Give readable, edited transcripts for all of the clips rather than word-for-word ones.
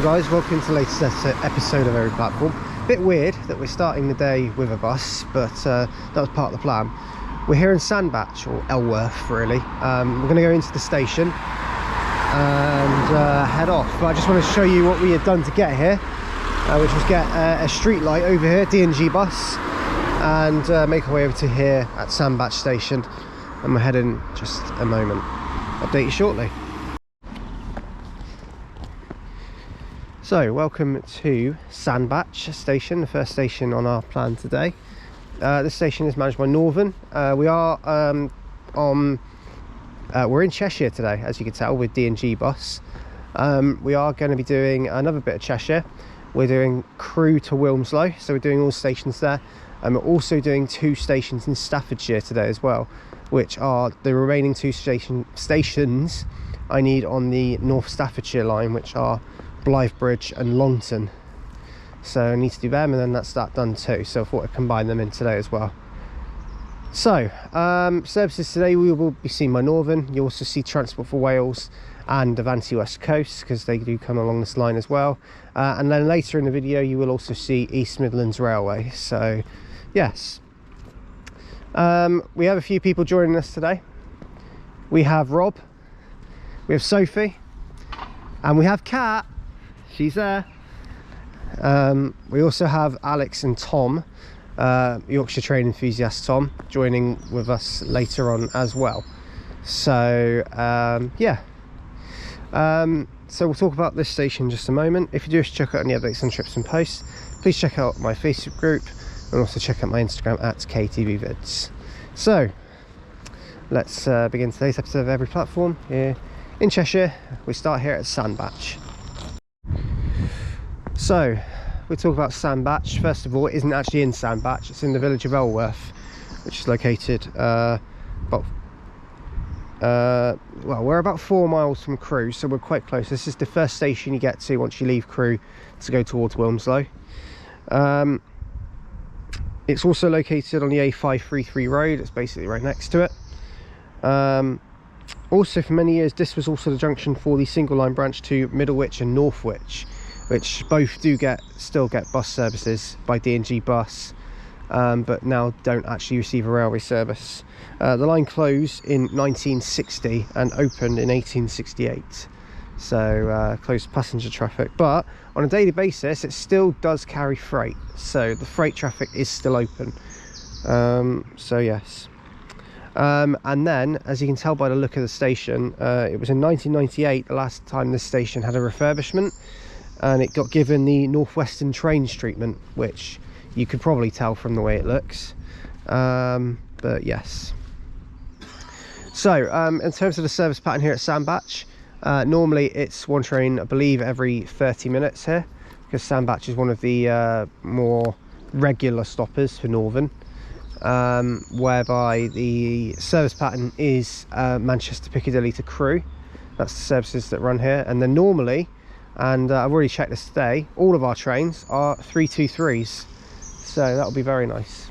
Hello guys, welcome to the latest episode of Every Platform. Bit weird that we're starting the day with a bus, but that was part of the plan. We're here in Sandbach, or Elworth really. We're going to go into the station and head off. But I just want to show you what we had done to get here, which was get a street light over here, D&G Bus, and make our way over to here at Sandbach station. And we're heading just a moment. Update you shortly. So, welcome to Sandbach station, the first station on our plan today. This station is managed by Northern. We're in Cheshire today, as you can tell, with D&G Bus. We are going to be doing another bit of Cheshire. We're doing Crewe to Wilmslow, so we're doing all stations there. And we're also doing 2 stations in Staffordshire today as well, which are the remaining 2 stations I need on the North Staffordshire Line, which are Blythe Bridge and Longton. So I need to do them, and then that's that done too. So I thought I'd combine them in today as well. So services today, we will be seen by Northern. You also see Transport for Wales and Avanti West Coast, because they do come along this line as well. And then later in the video you will also see East Midlands Railway. So yes, we have a few people joining us today. We have Rob, we have Sophie, and we have Kat. She's there. We also have Alex and Tom, Yorkshire train enthusiast Tom, joining with us later on as well. So yeah, so we'll talk about this station in just a moment. If you do wish to check out any updates on trips and posts, please check out my Facebook group and also check out my Instagram at KTVvids. So let's begin today's episode of Every Platform here in Cheshire. We start here at Sandbach. So we'll talk about Sandbach. First of all, it isn't actually in Sandbach, it's in the village of Elworth, which is located well, we're about 4 miles from Crewe, so we're quite close. This is the first station you get to once you leave Crewe to go towards Wilmslow. It's also located on the A533 road. It's basically right next to it. Also, for many years, this was also the junction for the single line branch to Middlewich and Northwich, which both do still get bus services by D&G Bus, but now don't actually receive a railway service. The line closed in 1960 and opened in 1868, so closed passenger traffic, but on a daily basis it still does carry freight, so the freight traffic is still open. So yes. And then, as you can tell by the look of the station, it was in 1998 the last time this station had a refurbishment, and it got given the Northwestern Trains treatment, which you could probably tell from the way it looks. But yes. So in terms of the service pattern here at Sandbach, normally it's one train, I believe, every 30 minutes here, because Sandbach is one of the more regular stoppers for Northern, whereby the service pattern is Manchester Piccadilly to Crewe. That's the services that run here. And then normally, and I've already checked this today, all of our trains are 323s, so that'll be very nice.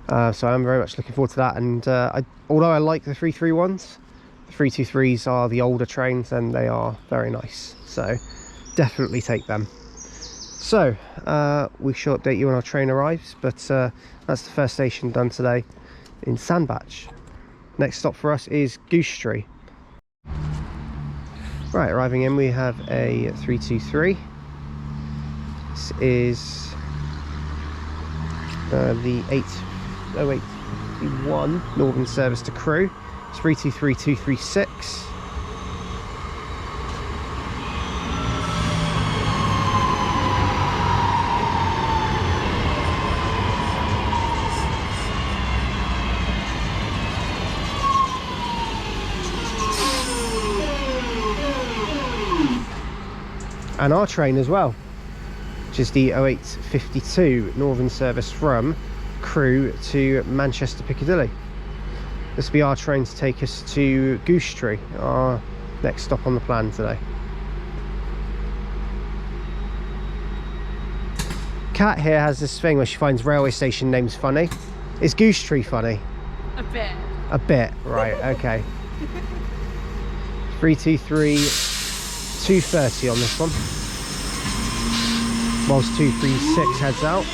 So I'm very much looking forward to that. And although I like the 331s, the 323s are the older trains and they are very nice, so definitely take them. So we shall update you when our train arrives, but that's the first station done today in Sandbach. Next stop for us is Goostrey. Right, arriving in, we have a 323. This is the 80851 Northern service to Crewe. It's 323236. And our train as well, which is the 0852 Northern service from Crewe to Manchester Piccadilly. This will be our train to take us to Goostrey, our next stop on the plan today. Kat here has this thing where she finds railway station names funny. Is Goostrey funny? A bit. A bit, right, okay. 323 230 on this one. whilst 236 heads out.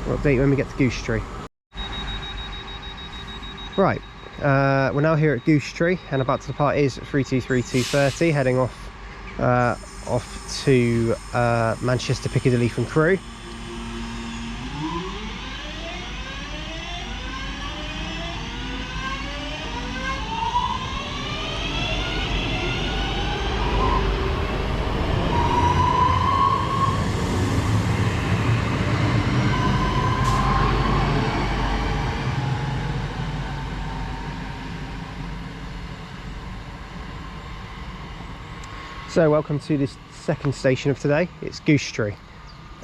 We'll update you when we get to Goostrey. Right, we're now here at Goostrey and about to depart is 323230, heading off to Manchester Piccadilly from Crewe. So welcome to this second station of today. It's Goostrey.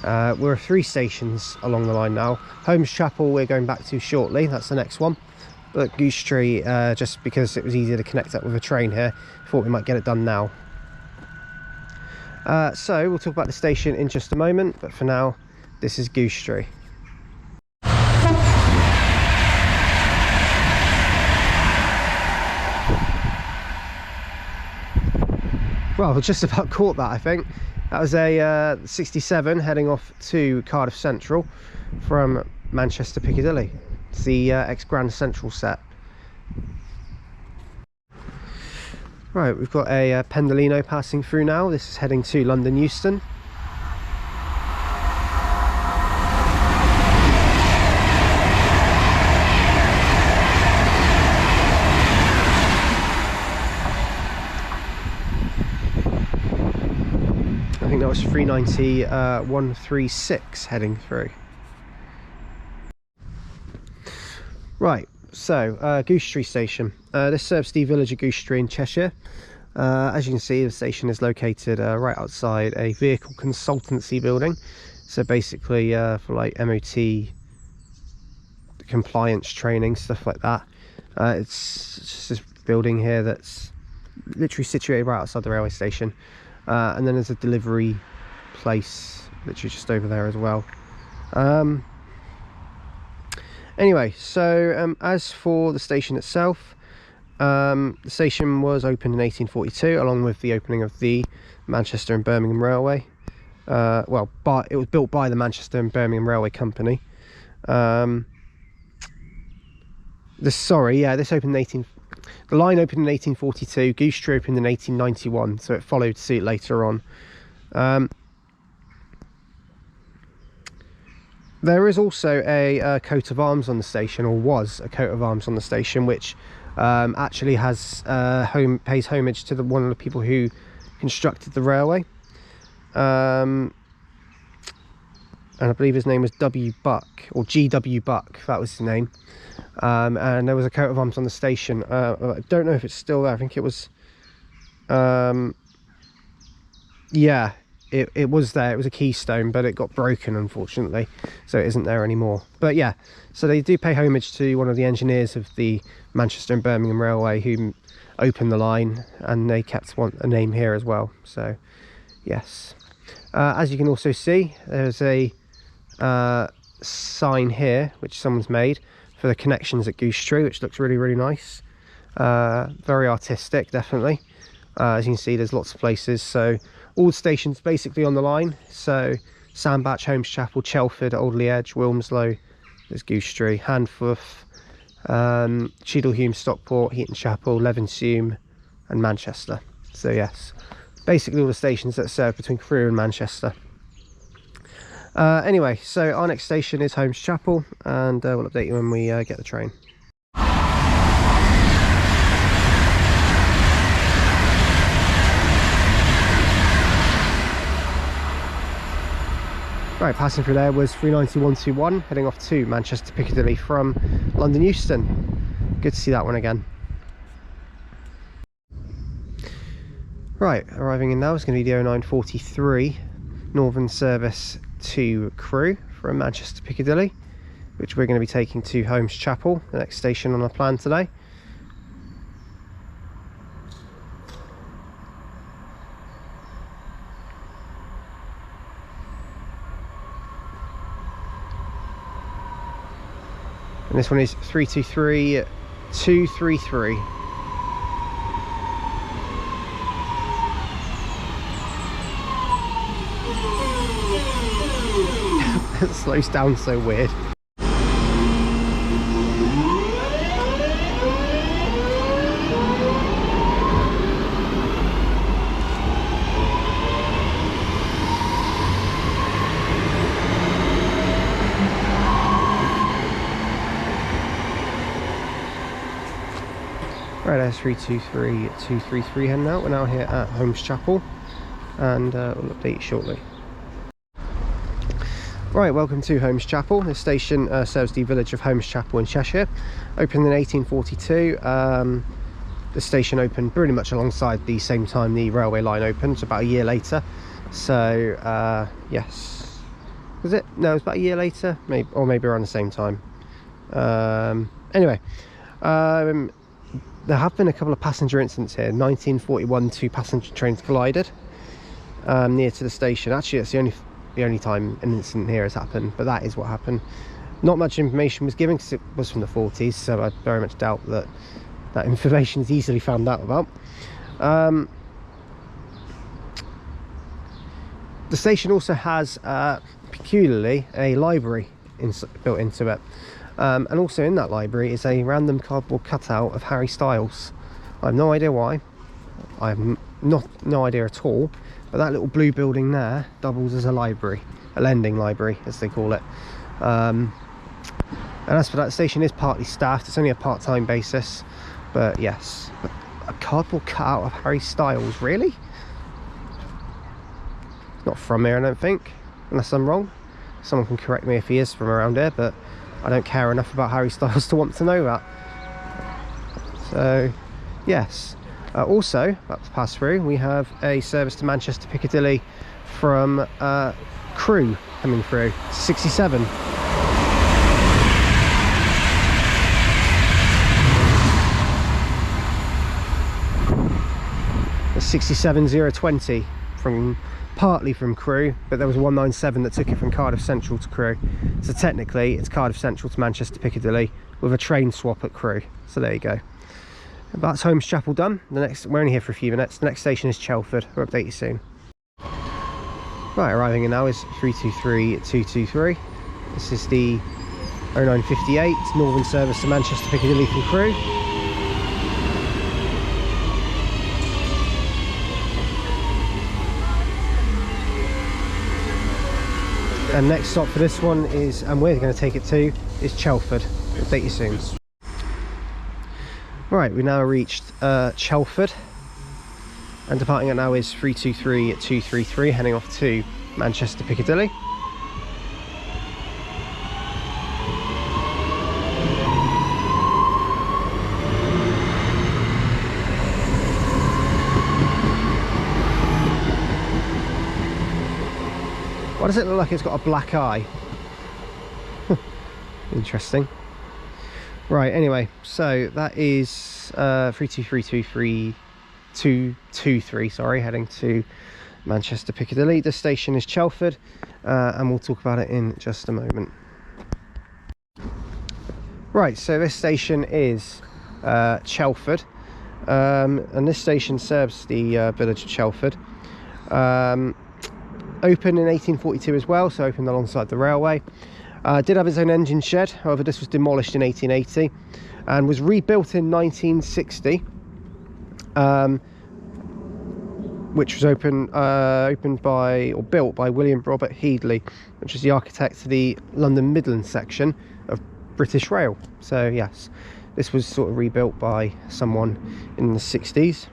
We're 3 stations along the line now. Holmes Chapel we're going back to shortly, that's the next one. But Goostrey, just because it was easier to connect up with a train here, thought we might get it done now. So we'll talk about the station in just a moment, but for now, this is Goostrey. Well, just about caught that, I think. That was a 67 heading off to Cardiff Central from Manchester Piccadilly. It's the ex-Grand Central set. Right, we've got a Pendolino passing through now. This is heading to London Euston. I think that was 390 136 heading through. Right, so Goostrey station. This serves the village of Goostrey in Cheshire. As you can see, the station is located right outside a vehicle consultancy building. So basically for like MOT compliance training, stuff like that. It's just this building here that's literally situated right outside the railway station. And then there's a delivery place literally just over there as well. Anyway, so as for the station itself, the station was opened in 1842 along with the opening of the Manchester and Birmingham Railway. Well, but it was built by the Manchester and Birmingham Railway Company. This opened the line opened in 1842, Goostrey opened in 1891, so it followed suit later on. There is also a coat of arms on the station, or was a coat of arms on the station, which actually has pays homage to one of the people who constructed the railway. And I believe his name was W. Buck, or G.W. Buck, that was his name. And there was a coat of arms on the station. I don't know if it's still there. I think it was, yeah, it was there. It was a keystone, but it got broken, unfortunately, so it isn't there anymore. But yeah, so they do pay homage to one of the engineers of the Manchester and Birmingham Railway who opened the line, and they kept a name here as well. So yes, as you can also see, there's a sign here which someone's made for the connections at Goostrey, which looks really, really nice. Very artistic, definitely. As you can see, there's lots of places. So all the stations basically on the line. So Sandbach, Holmes Chapel, Chelford, Alderley Edge, Wilmslow, there's Goostrey, Handforth, Cheadle, Stockport, Heaton Chapel, Levenshulme and Manchester. So yes, basically all the stations that serve between Crewe and Manchester. Anyway, so our next station is Holmes Chapel, and we'll update you when we get the train. Right, passing through there was 39121, heading off to Manchester Piccadilly from London Euston. Good to see that one again. Right, arriving in now is going to be the 0943 Northern service to Crewe from Manchester Piccadilly, which we're going to be taking to Holmes Chapel, the next station on our plan today. and this one is 323233. It slows down so weird. Right, there's 323233 heading out. We're now here at Holmes Chapel, and we'll update you shortly. Right, welcome to Holmes Chapel. This station serves the village of Holmes Chapel in Cheshire. Opened in 1842. The station opened pretty much alongside the same time the railway line opened, so about a year later. So, yes. Was it? No, it was about a year later, maybe, or maybe around the same time. Anyway. There have been a couple of passenger incidents here. 1941, 2 passenger trains collided near to the station. Actually, it's the only time an incident here has happened, but that is what happened. Not much information was given because it was from the 40s, so I very much doubt that that information is easily found out about. The station also has, peculiarly, a library built into it. And also in that library is a random cardboard cutout of Harry Styles. I have no idea why. I have no idea at all. But that little blue building there doubles as a library, a lending library as they call it. And as for that, station is partly staffed. It's only a part-time basis, but yes, a cardboard cutout of Harry Styles, really? Not from here, I don't think, unless I'm wrong. Someone can correct me if he is from around here, but I don't care enough about Harry Styles to want to know that. So, yes. Also, about to pass through, we have a service to Manchester Piccadilly from Crewe coming through. 67. The 67020 from partly from Crewe, but there was a 197 that took it from Cardiff Central to Crewe. So technically, it's Cardiff Central to Manchester Piccadilly with a train swap at Crewe. So there you go. That's Holmes Chapel done. We're only here for a few minutes. The next station is Chelford. We'll update you soon. Right, arriving in now is 323223. This is the 0958 Northern service to Manchester Piccadilly from Crewe. And next stop for this one is, and we're going to take it to, is Chelford. We'll update you soon. Right, we now reached Chelford, and departing it now is 323233, heading off to Manchester Piccadilly. Why does it look like it's got a black eye? Interesting. Right, anyway, so that is 323223, sorry, heading to Manchester Piccadilly. The station is Chelford, and we'll talk about it in just a moment. Right, so this station is Chelford, and this station serves the village of Chelford. Opened in 1842 as well, so opened alongside the railway. Did have its own engine shed, however this was demolished in 1880 and was rebuilt in 1960, which was built by William Robert Headley, which was the architect for the London Midlands section of British Rail. So yes, this was sort of rebuilt by someone in the 60s.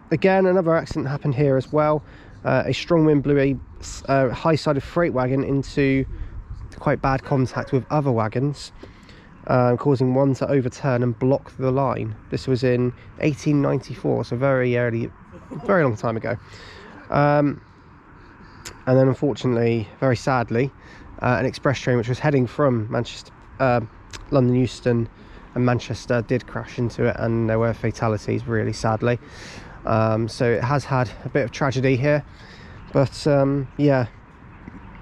Again, another accident happened here as well. A strong wind blew a high-sided freight wagon into quite bad contact with other wagons, causing one to overturn and block the line. This was in 1894, so very early, very long time ago. And then unfortunately, very sadly, an express train which was heading from Manchester, London Euston and Manchester did crash into it, and there were fatalities, really sadly. So it has had a bit of tragedy here, but yeah,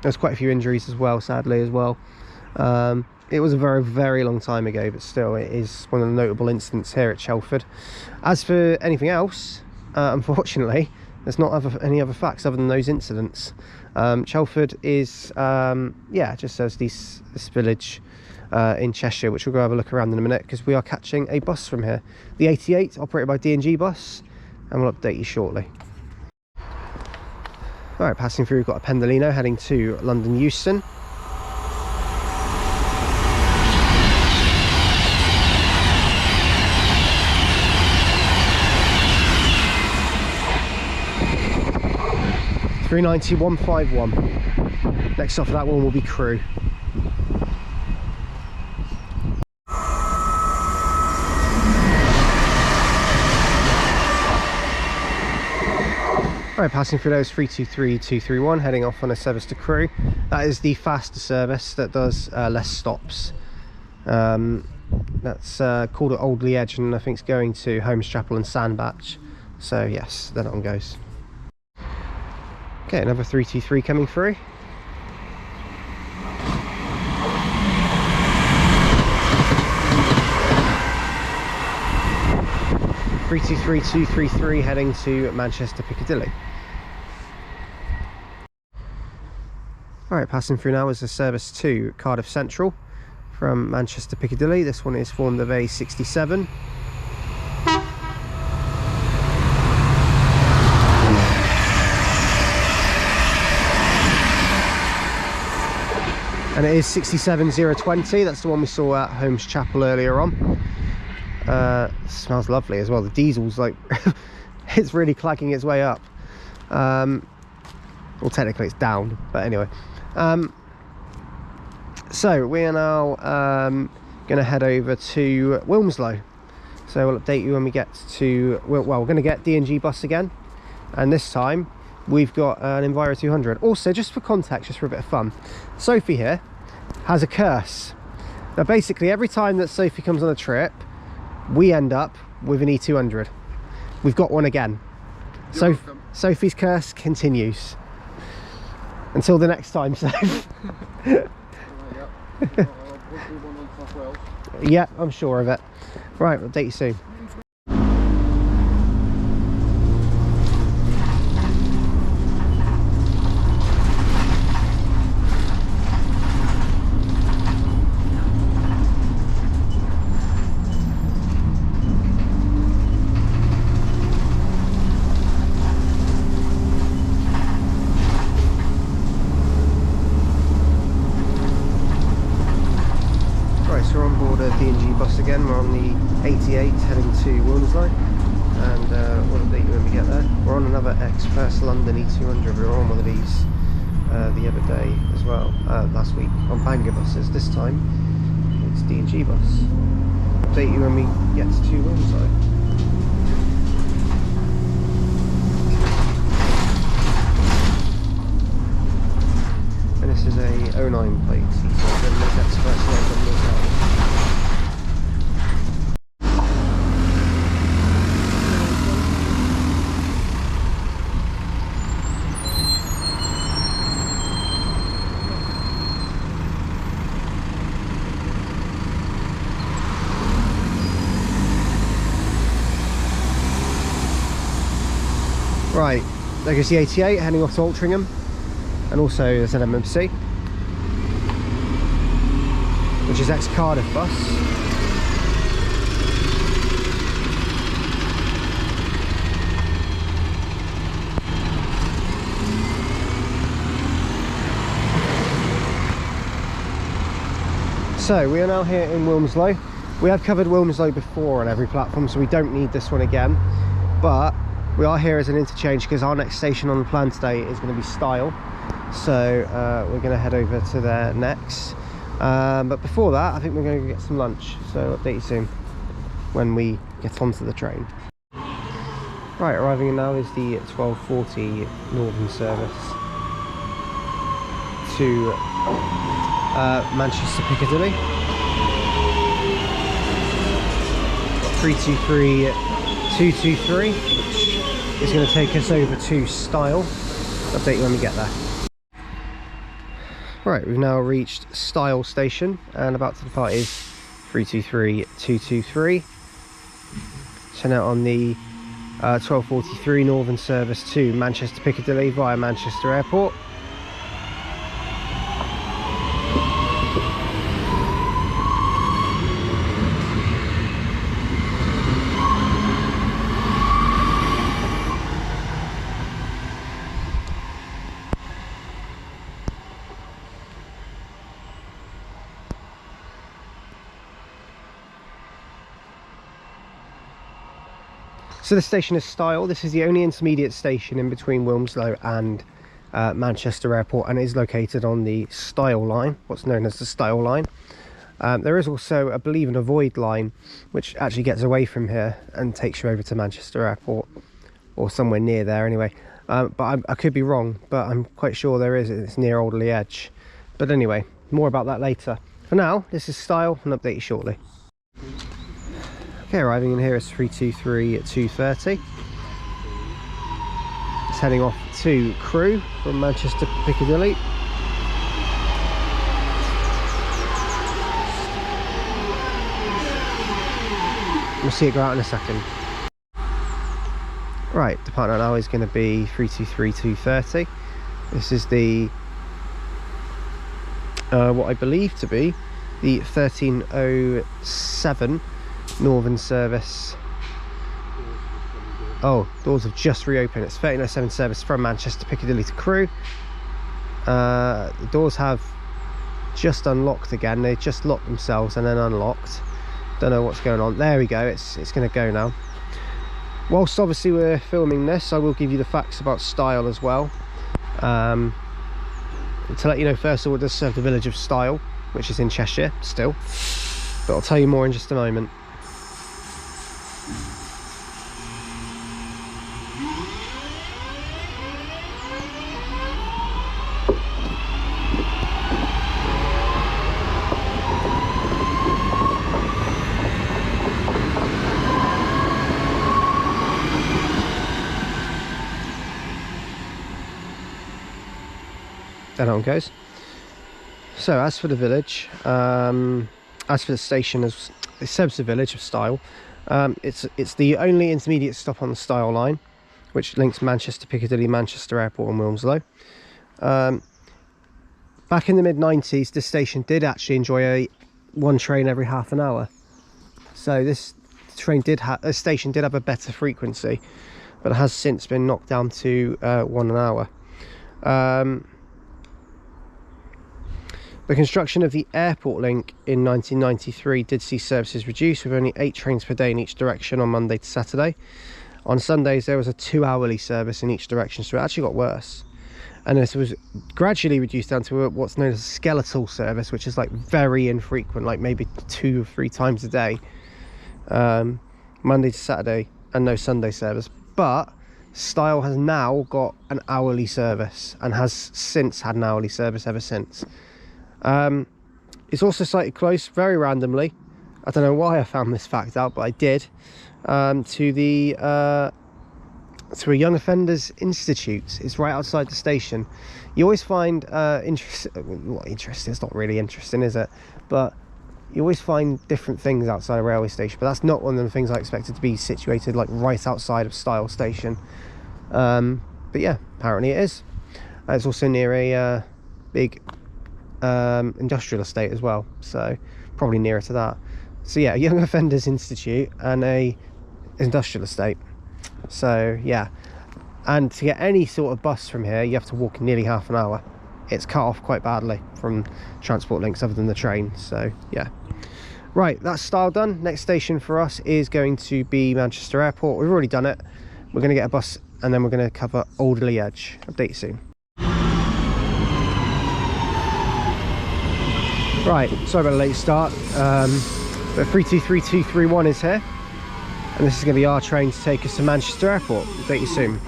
there's quite a few injuries as well, sadly as well. It was a very, very long time ago, but still it is one of the notable incidents here at Chelford. As for anything else, unfortunately there's not any other facts other than those incidents. Chelford is just as this village in Cheshire, which we'll go have a look around in a minute, because we are catching a bus from here, the 88, operated by D&G Bus, and we'll update you shortly. Alright, passing through, we've got a Pendolino heading to London Euston. £390,151. Next off of that one will be Crewe. Alright, passing through those 323,231, heading off on a service to Crewe. That is the faster service that does less stops. That's called at Alderley Edge, and I think it's going to Holmes Chapel and Sandbach. So yes, that one goes. Okay, another 323 coming through. (323,233) heading to Manchester Piccadilly. Alright, passing through now is a service to Cardiff Central from Manchester Piccadilly. This one is formed of a 67. And it is 67020, that's the one we saw at Holmes Chapel earlier on. Smells lovely as well. The diesel's like, it's really clagging its way up. Well, technically it's down, but anyway. So we are now going to head over to Wilmslow. So we'll update you when we get to, well, we're going to get D&G Bus again. And this time we've got an Enviro 200. Also, just for context, just for a bit of fun, Sophie here has a curse. Now basically every time that Sophie comes on a trip, we end up with an E200. We've got one again. So Sophie's curse continues until the next time, Soph. Yeah, I'm sure of it. Right, we'll update you soon. D&G Bus again. We're on the 88 heading to Wilmslow, and we'll update you when we get there. We're on another Express London E200. We were on one of these the other day as well, last week, on Bangor buses. This time it's D&G Bus. Update you when we get to Wilmslow. And this is a 09 plate E200 Express London as well. Right, there goes the 88 heading off to Altrincham, and also there's an MMC, which is ex-Cardiff Bus. So we are now here in Wilmslow. We have covered Wilmslow before on every platform, so we don't need this one again, but we are here as an interchange because our next station on the plan today is going to be Style, so we're going to head over to there next. But before that, I think we're going to get some lunch, so I'll update you soon when we get onto the train. Right, arriving in now is the 12:40 Northern service to Manchester Piccadilly. 323,223, which is going to take us over to Style. Update you when we get there. Right, we've now reached Stile Station and about to depart is 323223. So now on the 1243 Northern service to Manchester Piccadilly via Manchester Airport. So the station is Stile. This is the only intermediate station in between Wilmslow and Manchester Airport, and it is located on the Stile line, what's known as the Stile line. There is also, I believe, an avoid line which actually gets away from here and takes you over to Manchester Airport, or somewhere near there anyway. But I could be wrong, but I'm quite sure there is. It's near Alderley Edge. But anyway, more about that later. For now, this is Stile, and I'll update you shortly. Okay, arriving in here is 323230. It's heading off to Crewe from Manchester Piccadilly. We'll see it go out in a second. Right, departure now is going to be 323230. This is the what I believe to be the 1307 Northern service. Oh, doors have just reopened. It's 1307 service from Manchester Piccadilly to Crewe. The doors have just unlocked again. They just locked themselves and then unlocked. Don't know what's going on. There we go. It's going to go now. Whilst obviously we're filming this, I will give you the facts about Stile as well. To let you know, first of all, it does serve the village of Stile, which is in Cheshire still, but I'll tell you more in just a moment. There that one goes. So as for the village, as for the station, it serves the village of Stile. It's the only intermediate stop on the Stile line, which links Manchester Piccadilly, Manchester Airport and Wilmslow. Back in the mid-90s, this station did actually enjoy one train every half an hour. So this station did have a better frequency, but it has since been knocked down to 1 an hour. The construction of the airport link in 1993 did see services reduced, with only 8 trains per day in each direction on Monday to Saturday. On Sundays there was a 2-hourly service in each direction, so it actually got worse. And this was gradually reduced down to what's known as a skeletal service, which is like very infrequent, like maybe 2 or 3 times a day, Monday to Saturday, and no Sunday service. But Stile has now got an hourly service, and has since had an hourly service ever since. It's also sited close, very randomly, I don't know why I found this fact out, but I did, to a Young Offenders Institute. It's right outside the station. You always find interesting, it's not really interesting, is it? But you always find different things outside a railway station, but that's not one of the things I expected to be situated like right outside of Stile station. But yeah, apparently it is. It's also near a big industrial estate as well, so probably nearer to that. So yeah, a Young Offenders Institute and a industrial estate. So yeah, and to get any sort of bus from here you have to walk nearly half an hour. It's cut off quite badly from transport links other than the train. So yeah, right, that's Stile done. Next station for us is going to be Manchester Airport. We've already done it. We're going to get a bus and then we're going to cover Alderley Edge. Update you soon. Right, sorry about the late start, but 323231 is here, and this is going to be our train to take us to Manchester Airport. Update you soon.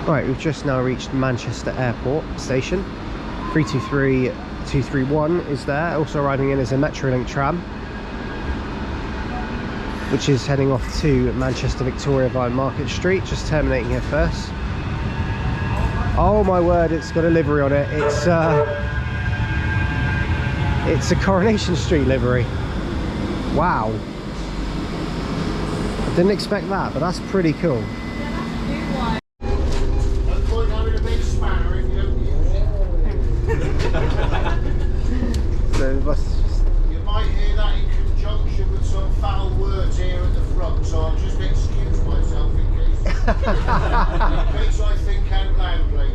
Right, we've just now reached Manchester Airport station. 323231 is there. Also arriving in is a Metrolink tram, which is heading off to Manchester Victoria via Market Street, just terminating here first. Oh my word, it's got a livery on it. It's a Coronation Street livery. Wow. I didn't expect that, but that's pretty cool. So the bus just... You might hear that in conjunction with some foul words here at the front, so I'll just excuse myself in case I think out loud later.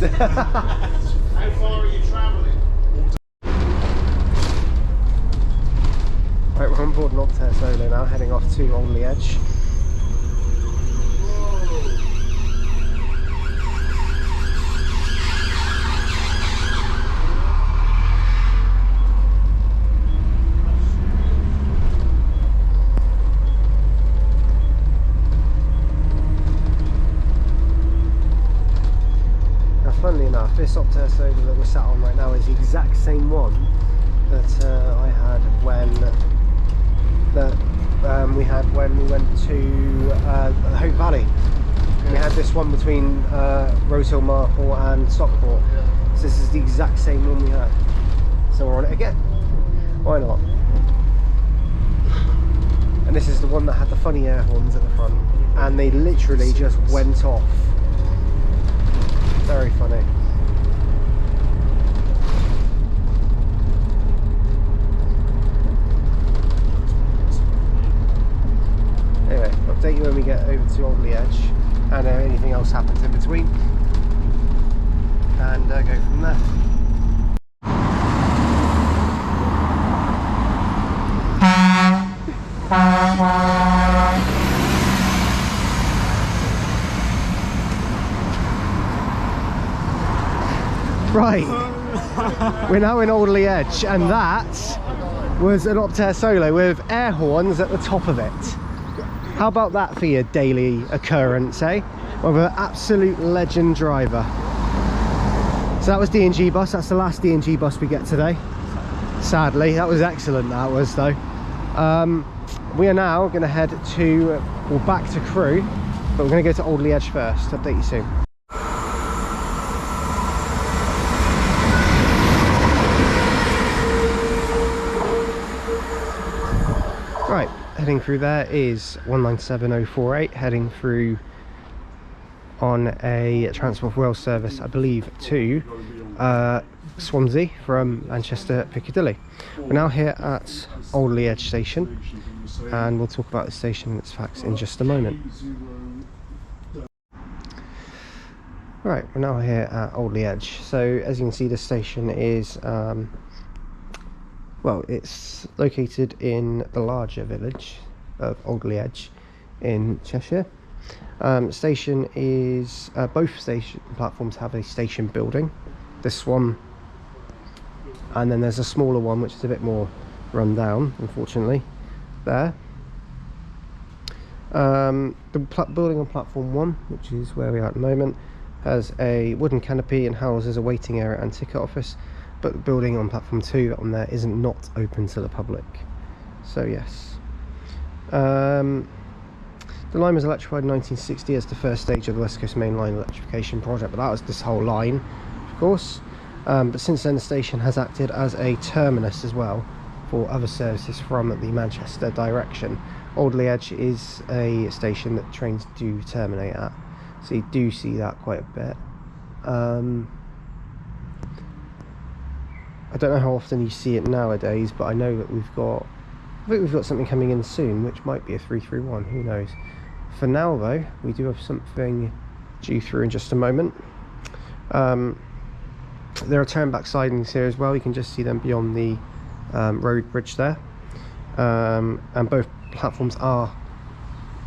How far are you travelling? Right, we're on board North Staffordshire Line now, heading off to Alderley Edge. Funnily enough, this Optare soda that we're sat on right now is the exact same one that I had when we went to Hope Valley. We had this one between Rosehill Marple and Stockport. So this is the exact same one we had. So we're on it again. Why not? And this is the one that had the funny air horns at the front, and they literally just went off. Very funny. Anyway, update you when we get over to Alderley Edge and anything else happens in between, and go from there. Right, we're now in Alderley Edge, and that was an Optare Solo with air horns at the top of it. How about that for your daily occurrence, eh? Of an absolute legend driver. So that was D&G Bus. That's the last D&G Bus we get today, sadly. That was excellent, that was, though. We are now going to head to, well, back to Crewe, but we're going to go to Alderley Edge first. Update you soon. Right, heading through there is 197048, heading through on a Transport for Wales service, I believe, to Swansea from Manchester Piccadilly. We're now here at Alderley Edge station, and we'll talk about the station and its facts in just a moment. Right, we're now here at Alderley Edge. So as you can see, the station is well, it's located in the larger village of Alderley Edge in Cheshire. Station is both station platforms have a station building. This one, and then there's a smaller one which is a bit more run down, unfortunately. There. The building on platform 1, which is where we are at the moment, has a wooden canopy and houses a waiting area and ticket office. But the building on platform 2 on there isn't not open to the public. So yes. The line was electrified in 1960 as the first stage of the West Coast Main Line electrification project, but that was this whole line, of course. But since then the station has acted as a terminus as well for other services from the Manchester direction. Alderley Edge is a station that trains do terminate at, so you do see that quite a bit. I don't know how often you see it nowadays, but I know that I think we've got something coming in soon, which might be a 331, who knows. For now though, we do have something due through in just a moment. There are turn back sidings here as well. You can just see them beyond the road bridge there. And both platforms are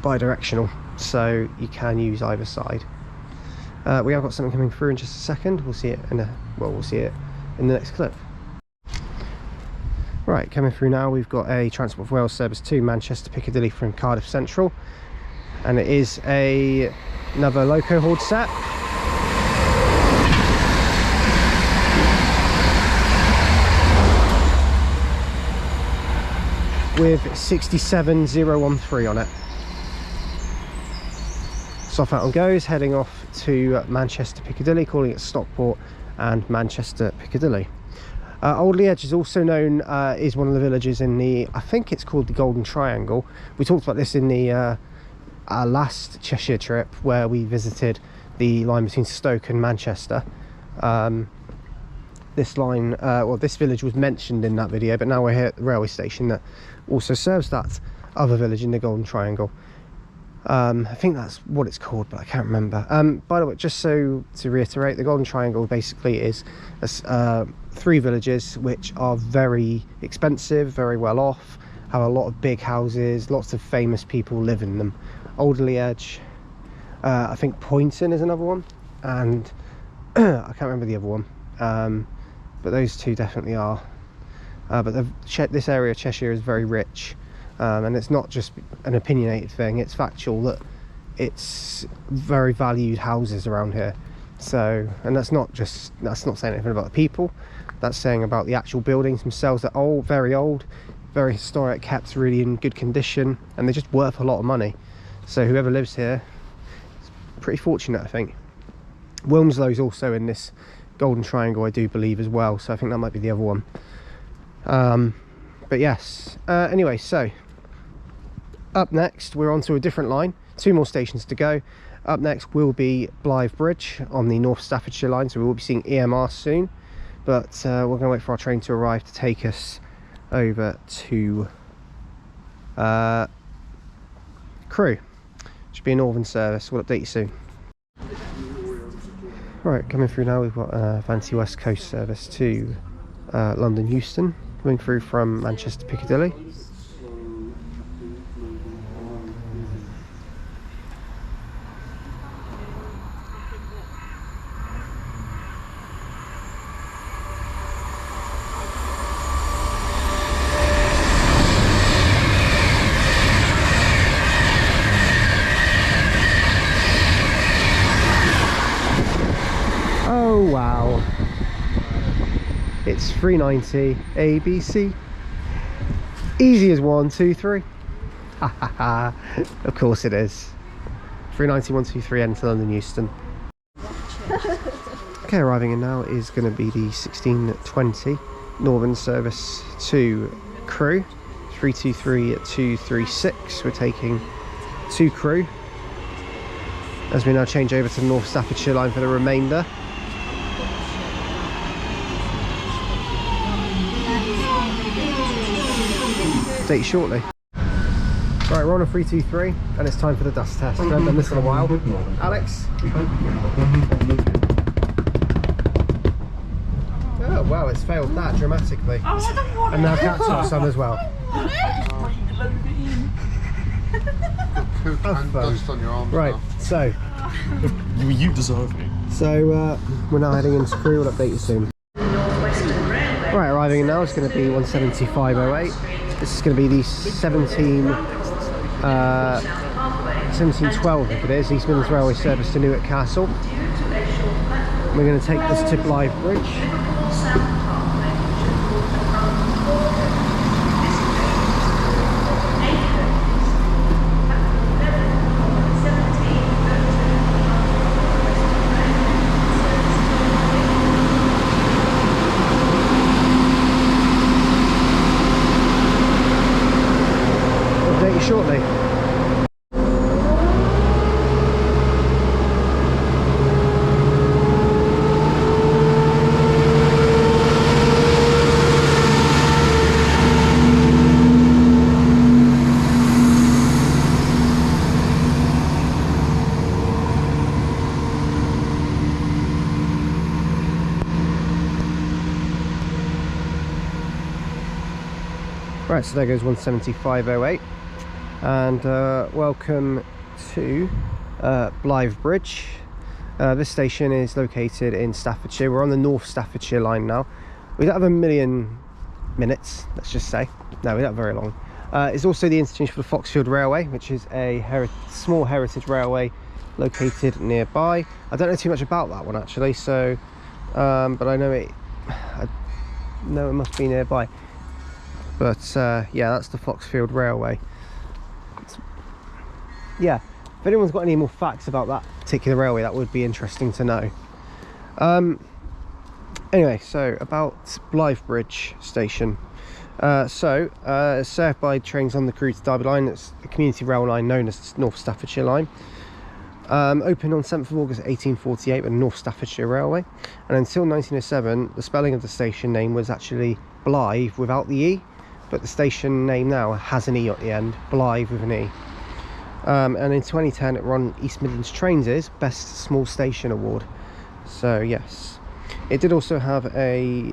bi-directional, so you can use either side. We have got something coming through in just a second. We'll see it in we'll see it in the next clip. Right, coming through now, we've got a Transport for Wales service to Manchester Piccadilly from Cardiff Central, and it is another loco hauled set. With 67013 on it. Southampton goes, heading off to Manchester Piccadilly, calling it Stockport and Manchester Piccadilly. Alderley Edge is also known, is one of the villages in the, I think it's called the Golden Triangle. We talked about this in the our last Cheshire trip, where we visited the line between Stoke and Manchester. This line, well, this village was mentioned in that video, but now we're here at the railway station that also serves that other village in the Golden Triangle. I think that's what it's called, but I can't remember. By the way, just so to reiterate, the Golden Triangle basically is 3 villages which are very expensive, very well off, have a lot of big houses, lots of famous people live in them. Alderley Edge, I think Poynton is another one, and I can't remember the other one, but those 2 definitely are. But this area of Cheshire is very rich. And it's not just an opinionated thing, it's factual that it's very valued houses around here. So, and that's not saying anything about the people, that's saying about the actual buildings themselves. They're old, very historic, kept really in good condition, and they're just worth a lot of money. So whoever lives here is pretty fortunate, I think. Wilmslow is also in this Golden Triangle, I do believe, as well, so I think that might be the other one. But yes, anyway, so up next we're on to a different line, 2 more stations to go. Up next will be Blythe Bridge on the North Staffordshire Line, so we will be seeing EMR soon, but we're going to wait for our train to arrive to take us over to Crewe. Should be a northern service, we'll update you soon. Right, coming through now, we've got Avanti West Coast service to London Euston, coming through from Manchester Piccadilly. Oh wow, it's 390 ABC, easy as 1, 2, 3. Ha ha ha, of course it is. 390 1, 2, 3 enter London Euston. Okay, arriving in now is going to be the 1620 northern service to Crewe, 323 236. We're taking to Crewe as we now change over to the North Staffordshire Line for the remainder. Update shortly. Right, we're on a 323 and it's time for the dust test. I haven't done this in a while. Alex? Oh wow, it's failed that dramatically. Oh, I don't want and now Cat's got some as well. Dust on your arms. Right, now. so you deserve it. So we're now heading into Crewe. We'll update you soon. Right, arriving in now is going to be 175.08. This is going to be the 1712, I think it is, East Midlands Railway service to Newark Castle. We're going to take this to Blythe Bridge. Shortly. Right, so there goes 175.08. And welcome to Blythe Bridge. This station is located in Staffordshire. We're on the North Staffordshire Line now. We don't have a million minutes, let's just say. No, we don't have very long. It's also the interchange for the Foxfield Railway, which is a small heritage railway located nearby. I don't know too much about that one actually, so but I know it must be nearby. But yeah, that's the Foxfield Railway. Yeah, if anyone's got any more facts about that particular railway, that would be interesting to know. Anyway, so about Blythe Bridge station. It's served by trains on the Crewe to Derby line. It's a community rail line known as North Staffordshire Line. Opened on 7th of August 1848 with North Staffordshire Railway, and until 1907 the spelling of the station name was actually Blythe without the E, but the station name now has an E at the end, Blythe with an E. And in 2010 it won East Midlands Trains' Best Small Station Award. So yes, it did also have a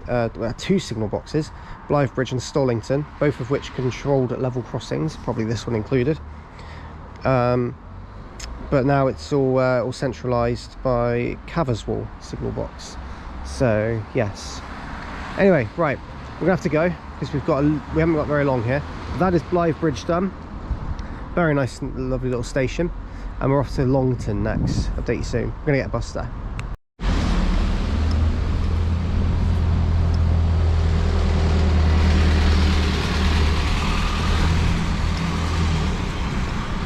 2 signal boxes, Blythe Bridge and Longton, both of which controlled at level crossings, probably this one included. But now it's all centralised by Caverswall signal box. So yes. Anyway, right, we're gonna have to go because we haven't got very long here. That is Blythe Bridge done. Very nice and lovely little station, and we're off to Longton next. Update you soon. We're gonna get a bus there.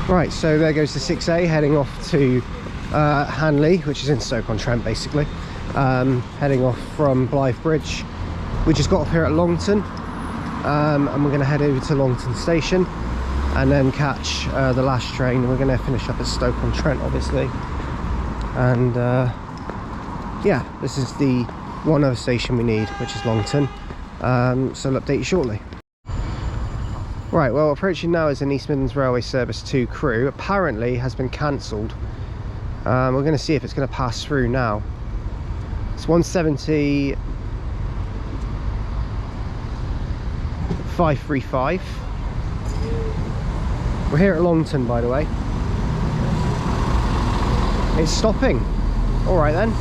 Right, so there goes the 6A heading off to Hanley, which is in Stoke-on-Trent basically. Heading off from Blythe Bridge. We just got off here at Longton, and we're going to head over to Longton station and then catch the last train. We're going to finish up at Stoke-on-Trent obviously, and yeah, this is the one other station we need, which is Longton. So I'll update you shortly. Right, well, approaching now is an East Midlands Railway service to Crewe. Apparently has been cancelled. We're going to see if it's going to pass through now. It's 170 535. We're here at Longton, by the way. It's stopping. All right then.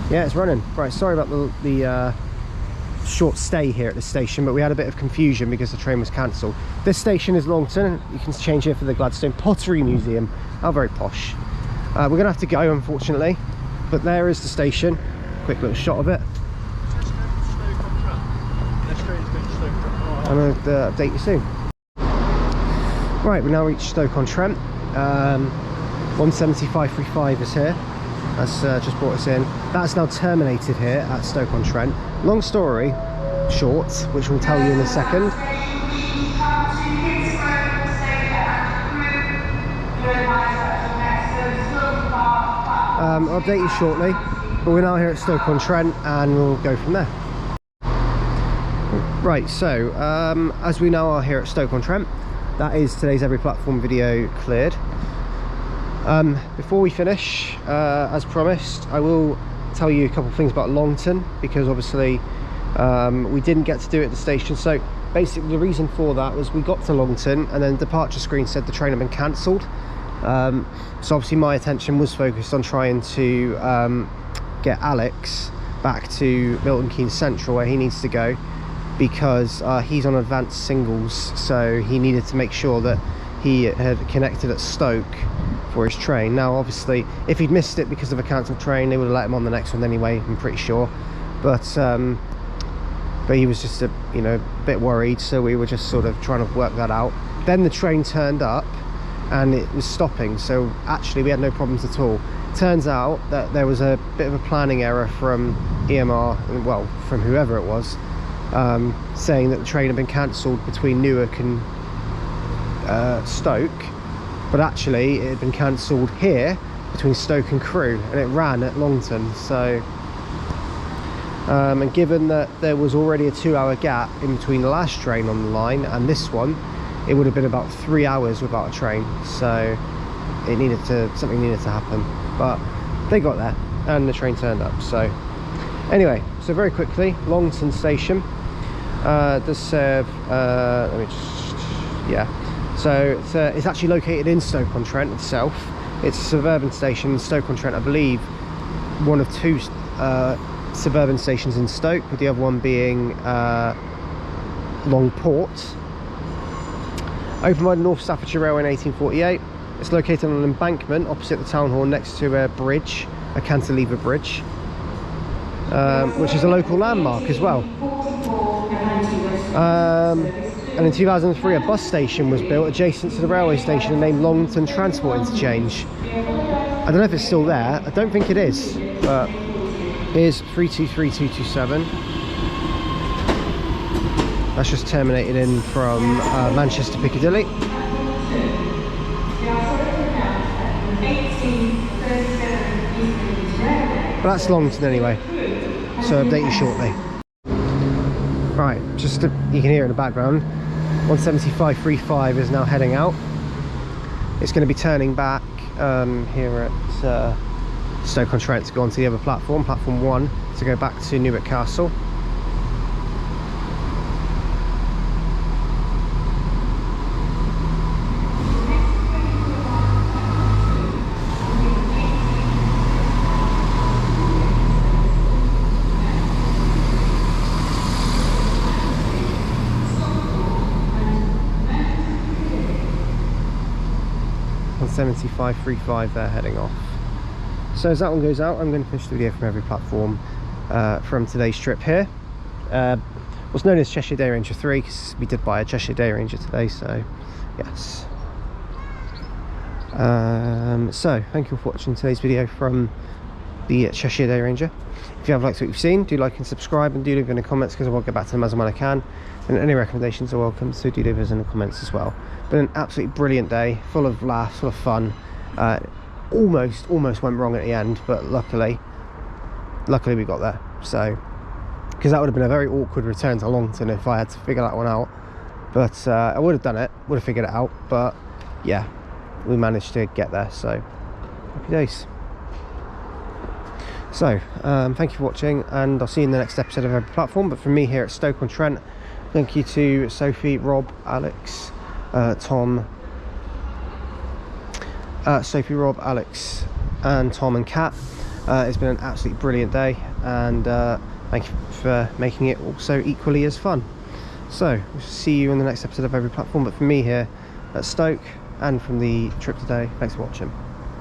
Yeah, it's running. Right, sorry about the short stay here at the station, but we had a bit of confusion because the train was cancelled. This station is Longton. You can change here for the Gladstone Pottery Museum. How very posh. We're gonna have to go, unfortunately, but there is the station. Quick little shot of it. I'm going to update you soon. Right, we now reached Stoke-on-Trent. 170-535 is here. That's just brought us in. That's now terminated here at Stoke-on-Trent. Long story short, which we'll tell you in a second. I'll update you shortly, but we're now here at Stoke-on-Trent and we'll go from there. Right, so as we now are here at Stoke-on-Trent, that is today's Every Platform video cleared. Before we finish, as promised, I will tell you a couple of things about Longton, because obviously we didn't get to do it at the station. So basically the reason for that was we got to Longton and then the departure screen said the train had been cancelled. So obviously my attention was focused on trying to get Alex back to Milton Keynes Central, where he needs to go, because he's on advanced singles, so he needed to make sure that he had connected at Stoke for his train. Now obviously if he'd missed it because of a cancelled train, they would have let him on the next one anyway, I'm pretty sure, but he was just a bit worried, so we were just sort of trying to work that out. Then the train turned up and it was stopping, so actually we had no problems at all. Turns out that there was a bit of a planning error from EMR, well, from whoever it was, saying that the train had been cancelled between Newark and Stoke, but actually it had been cancelled here between Stoke and Crewe, and it ran at Longton. So and given that there was already a 2-hour gap in between the last train on the line and this one, it would have been about 3 hours without a train, so something needed to happen, but they got there and the train turned up. So anyway, so very quickly, Longton station does serve so it's actually located in Stoke-on-Trent itself. It's a suburban station in Stoke-on-Trent, I believe one of 2 suburban stations in Stoke, with the other one being Longport. Opened by the North Staffordshire Railway in 1848. It's located on an embankment opposite the town hall, next to a bridge, a cantilever bridge, which is a local landmark as well. And in 2003 a bus station was built adjacent to the railway station and named Longton Transport Interchange. I don't know if it's still there, I don't think it is, but here's 323227. That's just terminated in from Manchester Piccadilly. But that's Longton anyway, so update you shortly. Right, just you can hear in the background, 175.35 is now heading out. It's going to be turning back here at Stoke-on-Trent to go onto the other platform, platform 1, to go back to Newark Castle. On 75.35 they're heading off. So as that one goes out, I'm going to finish the video from every platform from today's trip here. What's known as Cheshire Day Ranger 3, because we did buy a Cheshire Day Ranger today, so yes. So thank you for watching today's video from the Cheshire Day Ranger. If you have liked what you've seen, do like and subscribe, and do leave in the comments, because I will get back to them as and when I can. And any recommendations are welcome, so do leave us in the comments as well. Been an absolutely brilliant day, full of laughs, full of fun. Almost went wrong at the end, but luckily we got there. So, because that would have been a very awkward return to Longton if I had to figure that one out. But I would have done it, would have figured it out. But yeah, we managed to get there, so happy days. So thank you for watching, and I'll see you in the next episode of every platform. But from me here at Stoke-on-Trent, thank you to Sophie, Rob, Alex, Tom, Sophie, Rob, Alex and Tom and Kat. It's been an absolutely brilliant day, and thank you for making it also equally as fun. So we'll see you in the next episode of every platform. But from me here at Stoke and from the trip today, thanks for watching.